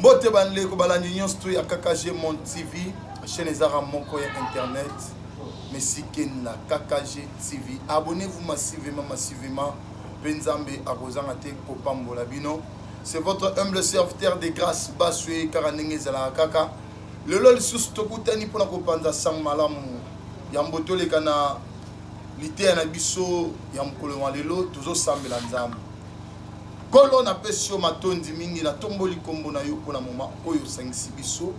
Mbote banle ko balandi nyonso ya KKG Monde TV, chaîne ezara moko ya internet. Mesiken la KKG TV. Abonnez-vous massivement. Benzambe akozanga te kopambola bino. C'est votre humble serviteur de grâce Basue Karanenge zala kaka. Le lol sus tokutani pona kopanza sang malamu. Yamboto le kana lité na biso yamkolo lelo tozo sambela nzambe. Kolo na pesio matondi mingi na tomboli kombo na yo pona moma oyo sangisi biso.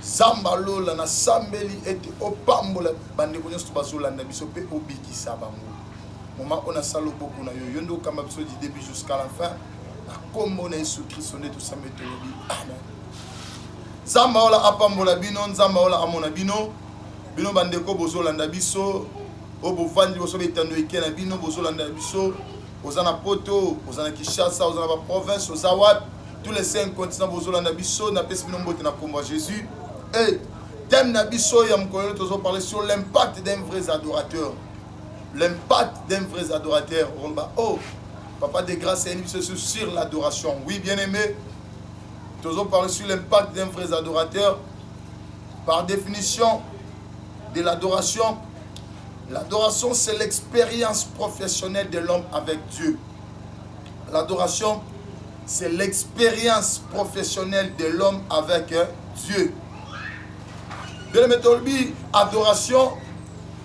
Samba lola na sambeli ete opambola bande konyosto bazolanda biso pe obikisa bango. Moma ona salo beaucoup na yo yondo kamba biso du début jusqu'à la fin. Na kombo na Yesu Kristo ne to sametolobi. Amen. Samba ola apambola bino nzamba ola amona bino. Bino bande ko bozolanda biso. Obo vandi boso betando ekena bino bozolanda biso. Ozana Poto, Ozana Kinshasa, Ozana province, Ozawat, tous les 5 continents bozolanda biso na pesi bino mbote na kombo Jésus. Et thème Nabiso Yamkoyo, nous allons parler sur l'impact d'un vrai adorateur. L'impact d'un vrai adorateur. Oh, Papa de grâce et sur l'adoration. Oui, bien aimé. Nous allons parler sur l'impact d'un vrai adorateur. Par définition de l'adoration, l'adoration c'est l'expérience professionnelle de l'homme avec Dieu. L'adoration c'est l'expérience professionnelle de l'homme avec Dieu. Bien aimé, adoration,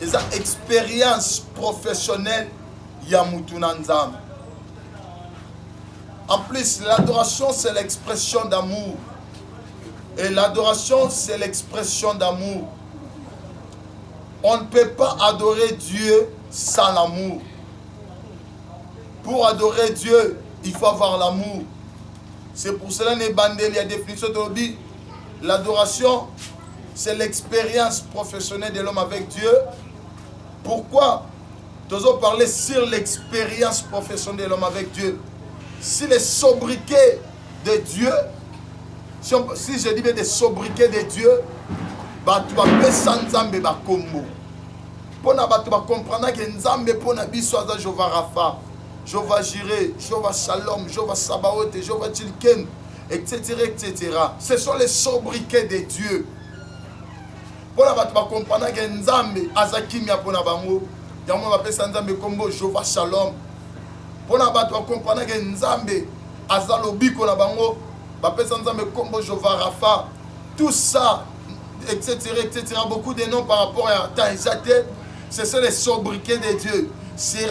et ça expérience professionnelle yamutunanzam. En plus, l'adoration c'est l'expression d'amour. Et l'adoration c'est l'expression d'amour. On ne peut pas adorer Dieu sans l'amour. Pour adorer Dieu, il faut avoir l'amour. C'est pour cela que il y a définition de l'adoration. C'est l'expérience professionnelle de l'homme avec Dieu. Pourquoi? Nous allons parler sur l'expérience professionnelle de l'homme avec Dieu. Si les sobriquets de Dieu, si je dis bien des sobriquets de Dieu, tu vas faire sans Nzambe bakombo. Pour tu vas comprendre que Nzambe pour nabiso aza Jova Rafa, Jova Jireh, Jova Shalom, Jova Sabaoth, Jova Tilken, etc., etc. Ce sont les sobriquets de Dieu. Pour tu vas comprendre que Nzambe azakimia pour nabango, yango va pesa Nzambe kombo Jova Shalom. Pour tu vas comprendre que Nzambe azalobiko nabango, va pesa Nzambe kombo Jova Rafa. Tout ça, etc., etc. Beaucoup de noms par rapport à Taïsate, ce sont les sobriquets de Dieu. C'est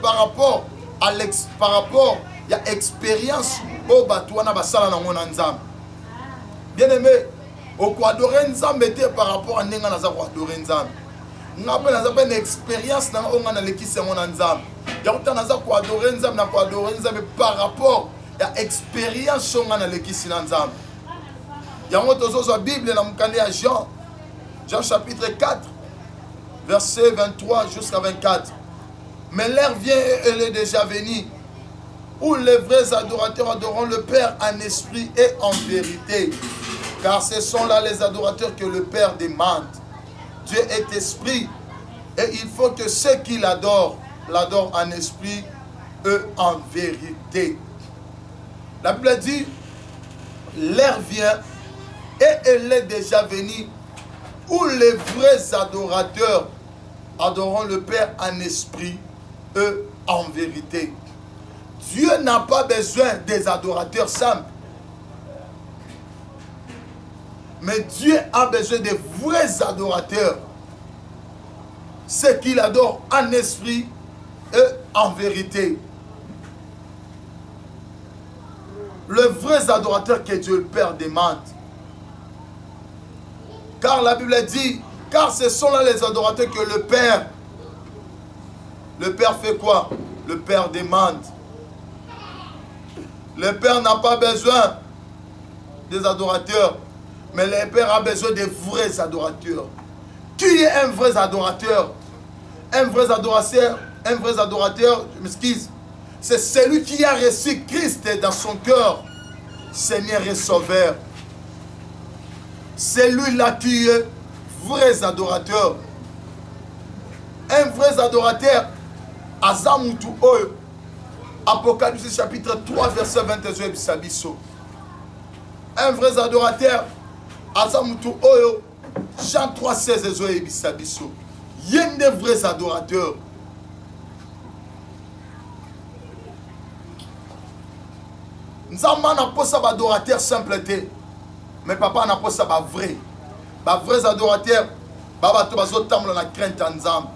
par rapport à l'expérience au Batouana Basala na mon Nzambe. Bien aimé, au quoi adorer Nzambe par rapport à Nenga Nazako adorer Nzambe. Nous avons une expérience dans l'équipe mon Nzambe. Il y a autant Nazako adorer Nzambe par rapport à l'expérience dans l'équipe Nzambe. Il y a une Bible dans Jean chapitre 4, verset 23 jusqu'à 24. Mais l'heure vient et elle est déjà venue, où les vrais adorateurs adoreront le Père en esprit et en vérité. Car ce sont là les adorateurs que le Père demande. Dieu est esprit, et il faut que ceux qui l'adorent en esprit et en vérité. La Bible dit, l'heure vient et elle est déjà venue, où les vrais adorateurs adoreront le Père en esprit et en vérité. Dieu n'a pas besoin des adorateurs simples. Mais Dieu a besoin des vrais adorateurs. Ceux qui l'adorent en esprit et en vérité. Le vrai adorateur que Dieu le Père demande. Car la Bible dit, car ce sont là les adorateurs que le Père fait quoi? Le Père demande. Le Père n'a pas besoin des adorateurs, mais le Père a besoin des vrais adorateurs. Qui est un vrai adorateur? Un vrai adorateur, je m'excuse, c'est celui qui a reçu Christ dans son cœur, Seigneur et Sauveur. C'est lui-là qui est vrai adorateur. Un vrai adorateur, Azamutu Oyo, Apocalypse chapitre 3, verset 21, Bisabiso. Un vrai adorateur, Azamutu Oyo, Jean 3,16 Ezo Ebisa Biso. Il y a des vrais adorateurs. Nzamba n'a pas ça adorateur simpleté. Mais papa n'a pas ça vrai. Ba vrais adorateurs, baba to bazo tamla na crainte nzamba.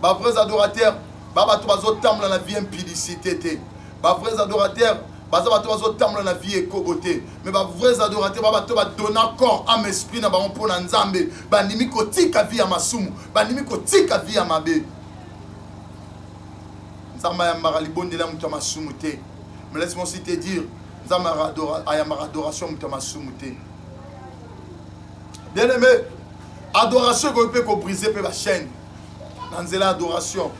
Ba vrais adorateurs, baba to bazo tamla na vie impudicité te. Ba vrais adorateurs, baba to bazo tamla na vie ekoboté. Mais ba vrais adorateurs, baba to ba donna corps âme esprit na ba mpona nzambe. Ba ndimi ko tika vie ya masumu, ba ndimi ko tika vie ya mabe. Nzamba ya marali bondela muto masumu te. Mais laisse-moi aussi te dire, nzamba ya adoration muto masumu te. Bien aimé, adoration qu'on peut briser la chaîne. Dans l'adoration.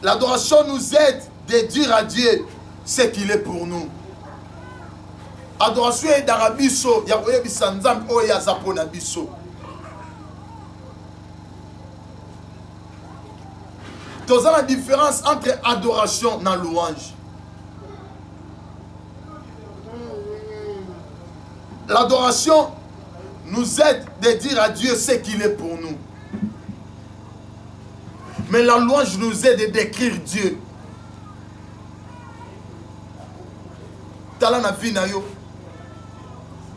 L'adoration nous aide de dire à Dieu ce qu'il est pour nous. Adoration est d'Arabiso, Yahoye Bisanzam, Oya Zapona Biso. Tu as la différence entre adoration et louange. L'adoration nous aide de dire à Dieu ce qu'il est pour nous. Mais la louange nous aide de décrire Dieu. Tala na vie na yo.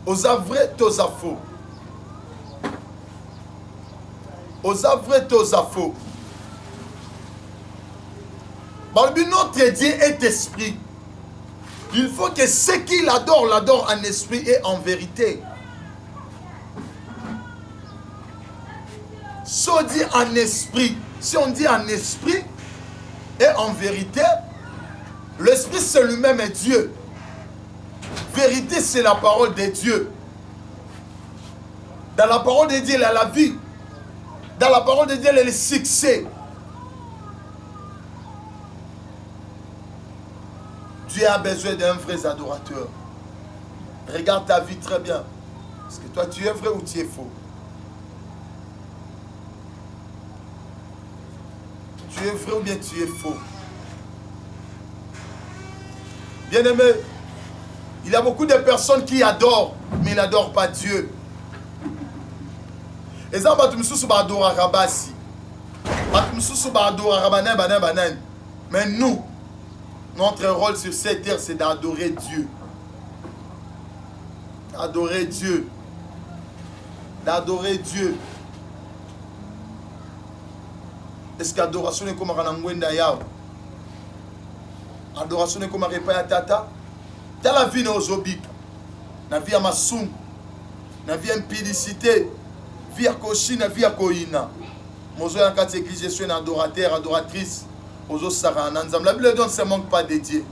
Oza vrai toza faux. Oza vrai toza faux. Notre Dieu est esprit. Il faut que ce qu'il adore, l'adore en esprit et en vérité. Si on dit en esprit, et en vérité, l'esprit c'est lui-même est Dieu. Vérité c'est la parole de Dieu. Dans la parole de Dieu, il y a la vie. Dans la parole de Dieu, il y a le succès. Dieu a besoin d'un vrai adorateur. Regarde ta vie très bien. Est-ce que toi tu es vrai ou tu es faux? Tu es vrai ou bien tu es faux? Bien aimé, il y a beaucoup de personnes qui adorent, mais ils n'adorent pas Dieu. Et ça, mais nous, notre rôle sur cette terre, c'est d'adorer Dieu. D'adorer Dieu. D'adorer Dieu. Est-ce qu'adoration est comme un ngwenda yao? Adoration est comme un repas à tata? Dans la vie nos obik, la vie à masum, la vie à impudicité, vie à koshi, la vie à koina. Mozo en quatre églises, je suis un adorateur, adoratrice. La Bible ne se manque pas de Dieu.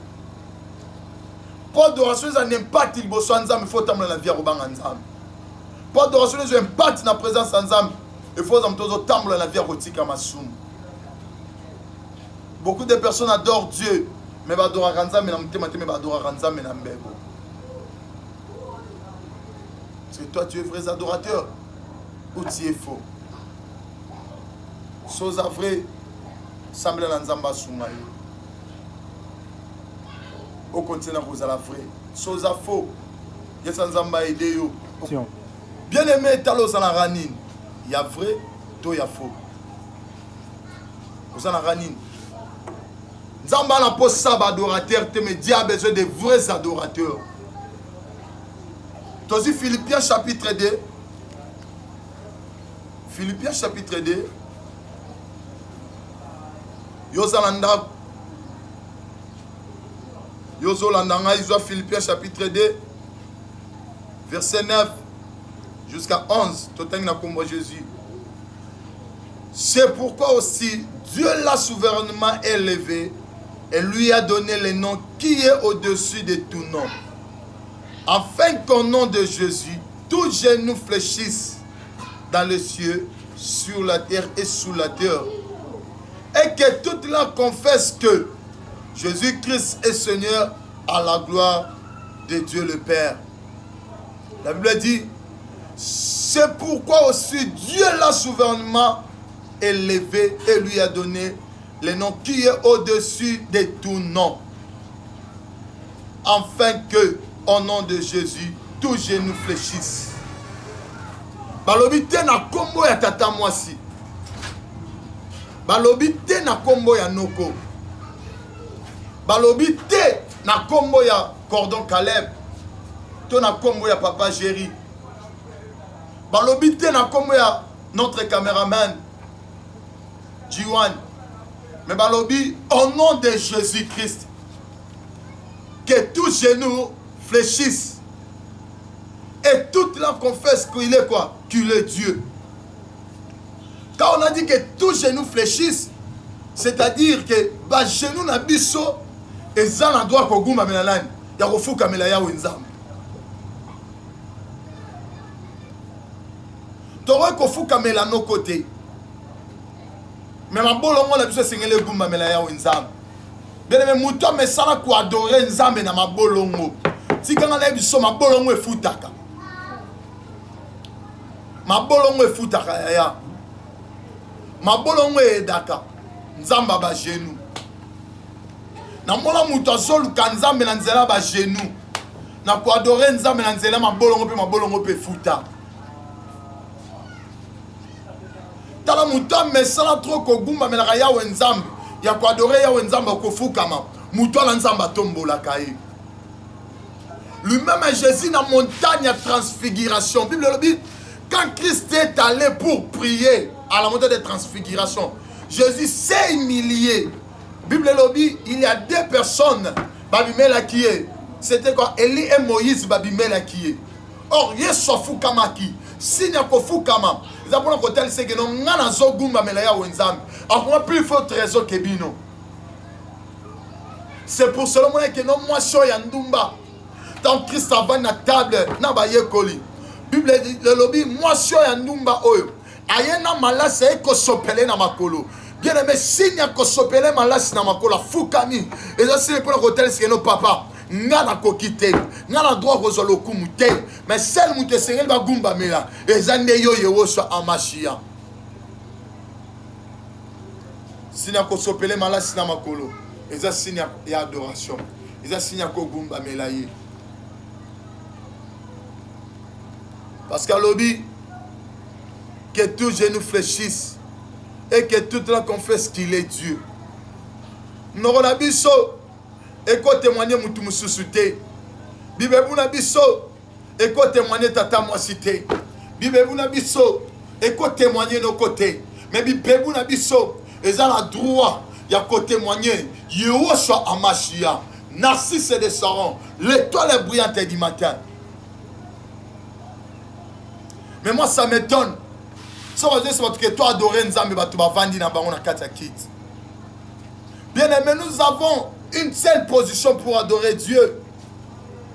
Pour adoration, ça n'impacte il bosse ensemble, il faut t'amener la vie à Robang ensemble. Pour adoration, ça impacte la présence ensemble, il faut t'amener la vie à Rotika Massoum. Beaucoup de personnes adorent Dieu, mais adorent ensemble, mais adorent ensemble, mais est-ce que toi tu es vrai adorateur ou tu es faux? Chose à vrai. Semble na nzamba sunga yo. Au continent vous à la vraie. Chose à faux. Yes nzamba aidé yo. Bien aimé talo sana ranine. Il y a vrai, toi il y a faux. Vous en ranine. Nzamba na pose ça adorateur, te me Dieu a besoin de vrais adorateurs. Tozi Philippiens chapitre 2. Philippiens chapitre 2. Yozolanda Isoa Philippiens chapitre 2 verset 9 jusqu'à 11. Jésus. C'est pourquoi aussi Dieu l'a souverainement élevé et lui a donné le nom qui est au-dessus de tout nom. Afin qu'au nom de Jésus, tout genou fléchisse dans les cieux, sur la terre et sous la terre. Et que toute la confesse que Jésus-Christ est Seigneur à la gloire de Dieu le Père. La Bible dit, c'est pourquoi aussi Dieu l'a souverainement élevé et lui a donné le nom qui est au-dessus de tout nom. Afin que au nom de Jésus, tous genoux fléchissent. Balobi te na kombo ya tata mwasi. Balobi te na kombo ya Noko. Balobi te na kombo ya Cordon Caleb. To na kombo ya Papa Jerry. Balobi te na kombo ya notre caméraman Jiwan. Mais balobi au nom de Jésus-Christ, que tous genoux fléchissent et toute la confesse qu'il est quoi? Qu'il est Dieu. Quand on a dit que tous genoux fléchissent, c'est-à-dire que ba genou na biso et ça na droit ko guma melalani ya kofuka melaya wenzam. Toro kofuka melano côté. Mais ma bolongo na biso sengele guma melaya wenzam. Bien aimé muto me sala ko adorer nzambe na mabolongo. Tikanga na biso mabolongo efutaka. Mabolongo efutaka ya. Mabolongo edaka. Nzamba ba genou. Na mona muto azoluka nzambe na nzela ba genou. Na ko adorer nzambe na nzela mabolongo pe futa. Tala muto me sala trop ko gumba me na ya wenzambe. Ya ko adorer ya wenzambe ko fukama. Muto la nzamba tombola kai. Lui-même Jésus dans la montagne à transfiguration. Bible le dit, quand Christ est allé pour prier à la montagne de transfiguration, Jésus s'est humilié. Bible le dit, il y a deux personnes, Babimela qui est. C'était quoi? Élie et Moïse, Babimela qui est. Or, Yesu Fukama qui. Signe ko Fukama. Ils ont côté c'est que non ngana zogumba melaya wenzam. Alors plus fort trésor que bino. C'est pour cela que non moi soya ndumba. Tant Christ avant na table na ba yekoli. Bible dit le lobby moi soya ndumba oyo. Ayena malasa eko sopele na makolo. Bien aimé signe ko sopele malasa na makolo Fukami. Et ça c'est pour le côté c'est que non papa. Ngana kokite ngana droit kozolo kumute mais celle mute sengel ba gumba mela ezande yo yewo so amashia sina ko sopele mala sina makolo eza sinya ya adoration eza sinya ko gumba mela ye parce qu'à lobby que tout genou fléchisse et que toute la confesse qu'il est Dieu n'aura biso et qu'on témoigne mutu mususute. Bible buna biso et qu'on témoigne tata moisité. Bible buna biso et qu'on témoigne nos côtés. Mais Bible buna biso et ça la droit y a qu'on témoigner. Yehoshua Amashia, Narcisse de Saron, l'étoile brillante du matin. Mais moi ça m'étonne. Ça va dire c'est que toi adorer Nzambe ba tu vas vendre na bango na kata kit. Bien aimé, nous avons une seule position pour adorer Dieu.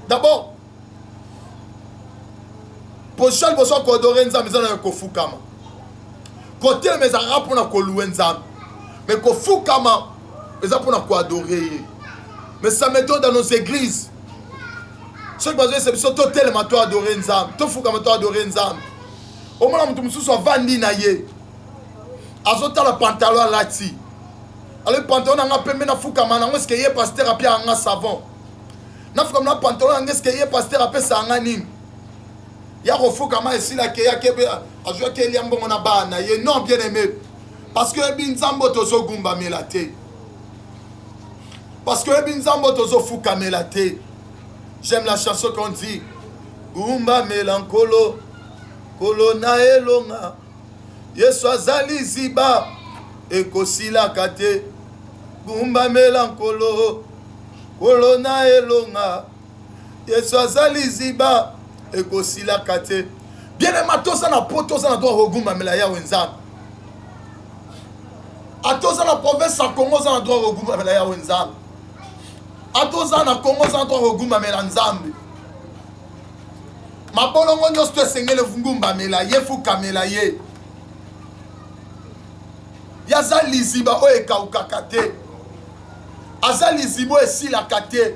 D'abord, position pour adorer Nzambe, c'est ko fukama. Côté mes arabes pour na ko louer Nzambe. Mais ko fukama, c'est pour na ko adorer. Mais ça m'étonne dans nos églises. Ce qui va dire c'est surtout tellement toi adorer Nzambe. Toi fukama toi adorer Nzambe. Au moment où tu me souviens vandi na ye. Azota le pantalon lati. Alors pantalon nga pembe na fukama na ngoske ye pasteur apia nga savon. Na fukama na pantalon ngoske ye pasteur apia sa nga nini. Ya ko fukama esila ke ya kebe azwa ke liambo na bana ye non bien aimé. Parce que binzambo tozo gumba melate. Parce que binzambo tozo fukama melate. J'aime la chanson qu'on dit Gumba melankolo kolo na elonga. Yesu azali ziba ekosila kate gumba melankolo kolona elonga Yesu azali ziba ekosila kate. Bien aimé atoza na poto na droit gumba melaya wenzam. Atoza na province ya Congo za na droit gumba melaya wenzam. Atoza na Congo za na droit gumba melanzambe. Mabolongo nyosto sengele vungumba mela ye fuka mela ye. Yaza liziba o ekauka te. Aza lizibo esila kate.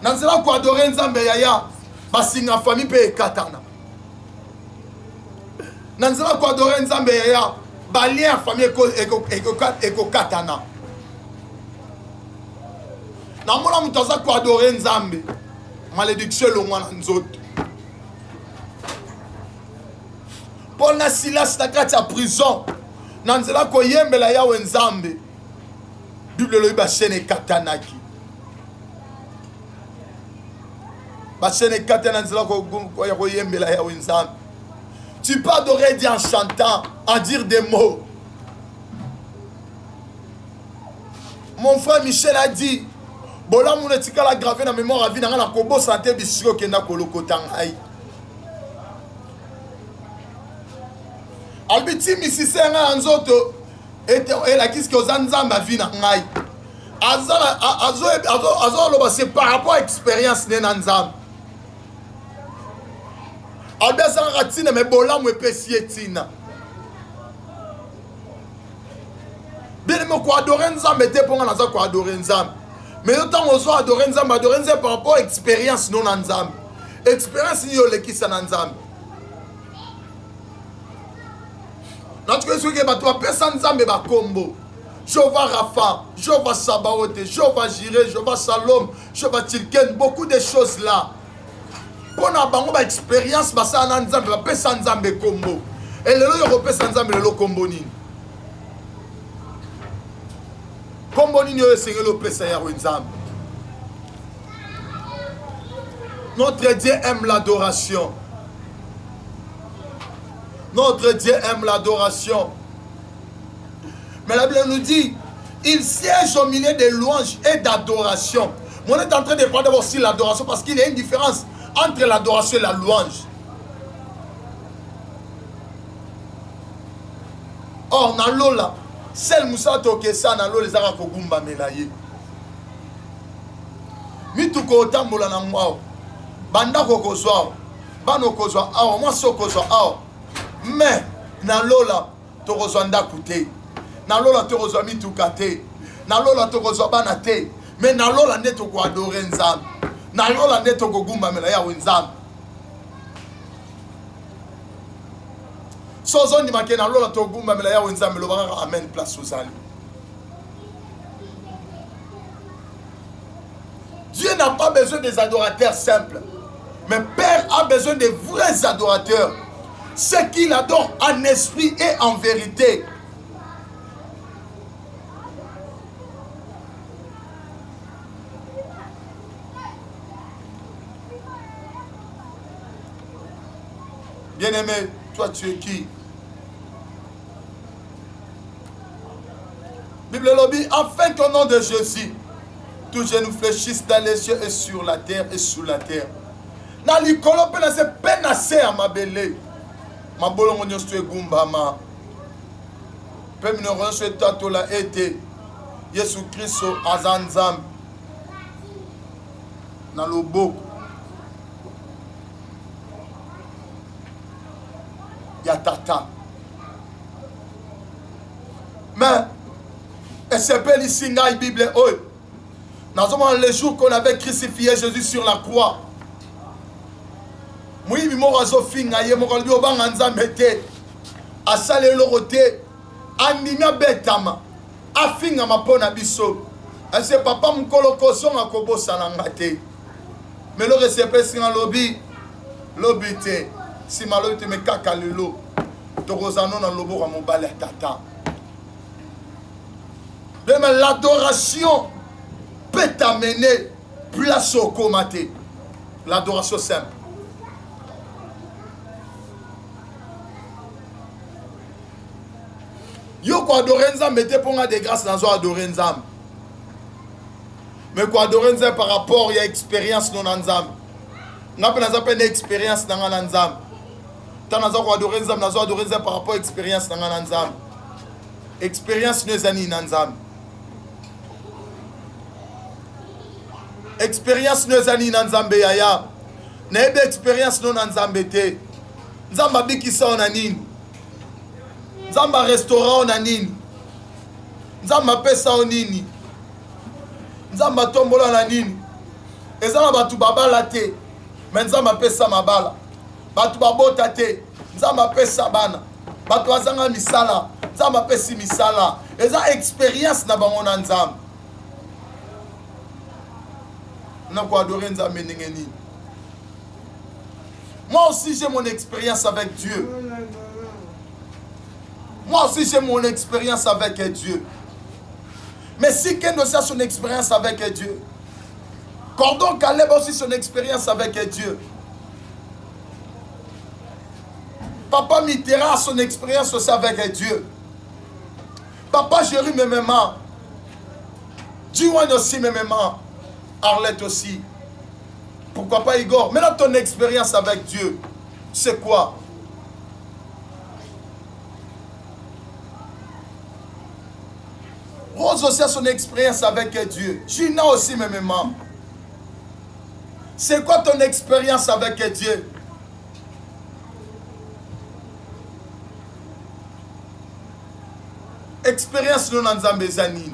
Nanzela ko adorer Nzambe yaya basinga famille pe ekatana. Nanzela ko adorer Nzambe yaya balia famille eko katana. namona mutu aza koadore nzambe malédiction elongwa na nzoto. Paul na Silas na kati ya prison na nzela koyembela Yawe nzambe, Bible elobi bashene ekatanaki. Bashene ekatana nzela koyembela Yawe nzambe. Tu peux adorer Dieu en chantant, en dire des mots. Mon frère Michel a dit, bola moun etika la gravé na mémoire à vie na na kobo santé bisiko kenda kolokota ngai. Albiti misise nga nzoto ete la kiske ozanzamba vie na ngai. Azo loba c'est par rapport à expérience ne na nzamba. Albesa ratina me bola mu epesi etina. Bien me ko adorer nzambe te ponga naza ko adorer nzambe. Mais autant ozo adorer nzambe par rapport à expérience non nzambe. Expérience ni yo lekisa na nzambe. Natuke soki bato bapesa nzambe bakombo. Jehovah Rapha, Jehovah Sabaoth, Jehovah Jireh, Jehovah Salom, Jehovah Tilken, beaucoup de choses là. Pour na bango ba expérience basa na nzambe bapesa nzambe kombo. Et lelo yo kopesa nzambe lelo kombo nini? Kombo nini yo esengeli opesa yawe nzambe? Notre Dieu aime l'adoration. Notre Dieu aime l'adoration. Mais la Bible nous dit, il siège au milieu des louanges et d'adoration. On est en train de prendre aussi l'adoration parce qu'il y a une différence entre l'adoration et la louange. Or, dans l'eau là, celle Moussa Tokesa, dans l'eau, les Arabes Kogumba Melaye. Mituko Otambola na mwao. Banda Kokozwa. Bano Kozwa. Awa, moi Sokozwa. Awa. Mais, dans l'eau là, Torozwa Ndakute. Dans l'eau là, Torozwa Mitukate. Dans l'eau là, Torozwa Banate. Mais dans l'eau là, Neto ko adore Nzambe. Dans l'eau là, Neto Kogumba Melaye Nzambe. Sozo ni make na l'eau là, Togumba Melaye Nzambe. L'obara amène place aux alliés. Dieu n'a pas besoin des adorateurs simples. Mais Père a besoin des vrais adorateurs. Ceux qui l'adorent en esprit et en vérité. Bien-aimé, toi tu es qui? Bible lobby, afin qu'au nom de Jésus, tout genou fléchisse dans les cieux et sur la terre et sous la terre. Dans l'icolo, pe se penase à ma belle. Ma bolongo nyonso egumbama. Pe minoro nyonso etatola ete Yesu Kristo aza Nzambe na loboko ya tata. Mais esepeli ici ngai Bible oyo. Dans les jours qu'on avait crucifié Jésus sur la croix. Moïbi morazo finga ye morazo obanga nzambe te. Asale lorote andimia betama. Afinga mapona biso. Ase papa mukolo kosonga kobosa ngate. Mais le recepe singa lobi te. Si malo te me kaka lelo. Tokozano na lobo mo bale tata. Mais l'adoration peut t'amener place au comaté. L'adoration simple. Yo ko adorer Nzambe te ponga de grâce na zo adorer Nzambe. Mais ko adorer Nzambe par rapport ya expérience non Nzambe. Ngape na zape na expérience na ngana Nzambe. Tant na zo ko adorer Nzambe na zo adorer Nzambe par rapport expérience na ngana Nzambe. Expérience ne zani na Nzambe. Expérience no ezali na Nzambe yaya. Na ebe expérience no na Nzambe te. Nzamba bikisa ona nini? Nzamba restaurant ona nini? Nzamba pesa ona nini? Nzamba tombola na nini? Ezala batu babala te. Mais Nzamba pesa mabala. Batu babota te. Nzamba pesa bana. Batu azanga misala. Nzamba pesi misala. Eza expérience na bango na Nzambe. Moi aussi j'ai mon expérience avec Dieu. Moi aussi j'ai mon expérience avec Dieu. Mais si Ken aussi a son expérience avec Dieu, Cordon Caleb aussi son expérience avec Dieu. Papa Mitterrand a son expérience aussi avec Dieu. Papa Jérémy Memema. Diwan aussi Memema. Arlette aussi. Pourquoi pas Igor? Maintenant ton expérience avec Dieu, c'est quoi? Rose aussi a son expérience avec Dieu. Gina aussi Memema. C'est quoi ton expérience avec Dieu? Expérience non nzambe zanini.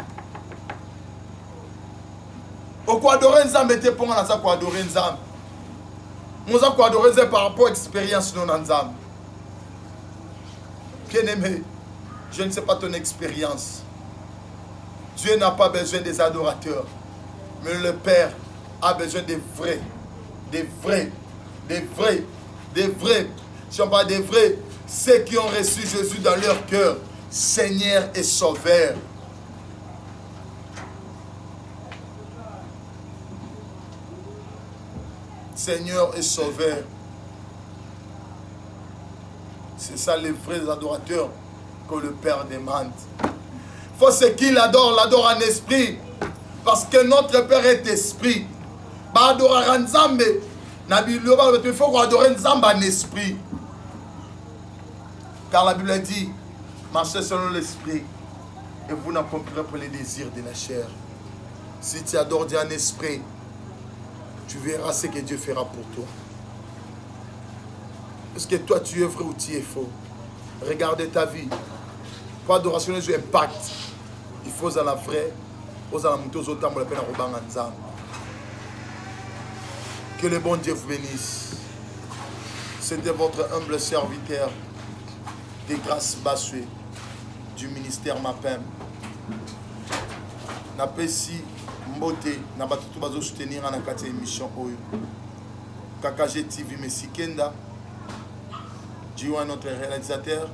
Au quoi adorer nzambe te pour na za quoi adorer nzambe. Nous avons quoi adorer par rapport à expérience non nzambe. Bien-aimé, je ne sais pas ton expérience. Dieu n'a pas besoin des adorateurs, mais le Père a besoin des vrais, des vrais, des vrais, des vrais. Si on parle des vrais, ceux qui ont reçu Jésus dans leur cœur, Seigneur et Sauveur. Seigneur et Sauveur. C'est ça les vrais adorateurs que le Père demande. Il faut ce qu'il adore, l'adore en esprit. Parce que notre Père est esprit. Il faut adorer Nzamba en esprit. Car la Bible dit, marchez selon l'esprit et vous n'accomplirez pas les désirs de la chair. Si tu adores Dieu en esprit, tu verras ce que Dieu fera pour toi. Est-ce que toi tu es vrai ou tu es faux? Regardez ta vie. Pour adoration, Dieu impact. Il faut à la vraie. Que le bon Dieu vous bénisse. C'était votre humble serviteur des grâces Bassué du ministère MAPEM. Napesi Mbote na batutu bazo soutenir na kati émission oyo. KKG TV Messi Kenda. Diwan notre réalisateur.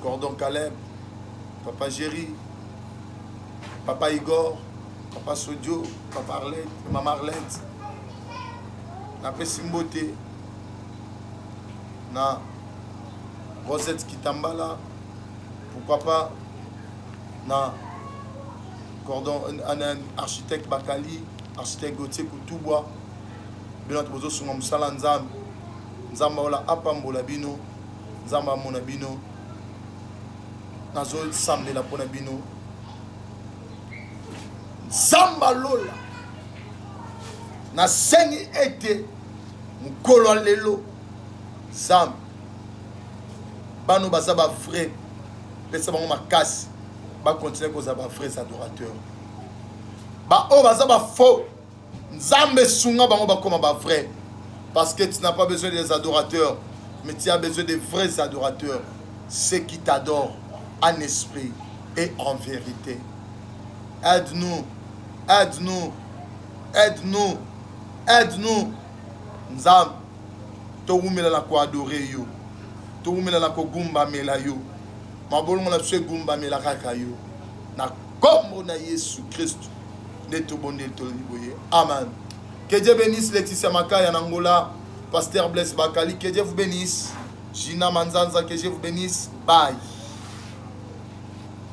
Cordon Caleb. Papa Jerry. Papa Igor. Papa Sodio. Papa Arlette. Maman Arlette. Napesi Mbote na Rosette Kitambala, pourquoi pas na Cordon, un architecte Bakali, architecte Gauthier Koutoubwa, bien notre bozo sunga musala nzambe, nzamba ola apambola bino, nzamba mona bino, nazo samle la pona bino, nzamba lola, na sengi ete mukolo lelo, zam, bano baza ba vrai, pesa bango makasi, ba continuer koza ba vrais adorateurs. Ba o baza ba faux, nzambe sunga bango ba koma ba vrai, parce que tu n'as pas besoin des adorateurs, mais tu as besoin des vrais adorateurs, ceux qui t'adorent en esprit et en vérité. Aide-nous, aide-nous, aide-nous, aide-nous, nzambe. Toumela na ko adorer yo. Toumela na ko gumba mela yo. Mabolongo na tse gumba mela kaka yo. Na kombo na Yesu Christ. Ne to bonde to liboye. Amen. Que Dieu bénisse Laetitia Makaya Nangola, Pasteur Blaise Bakali, que Dieu vous bénisse. Gina Manzanza, que Dieu vous bénisse. Bye.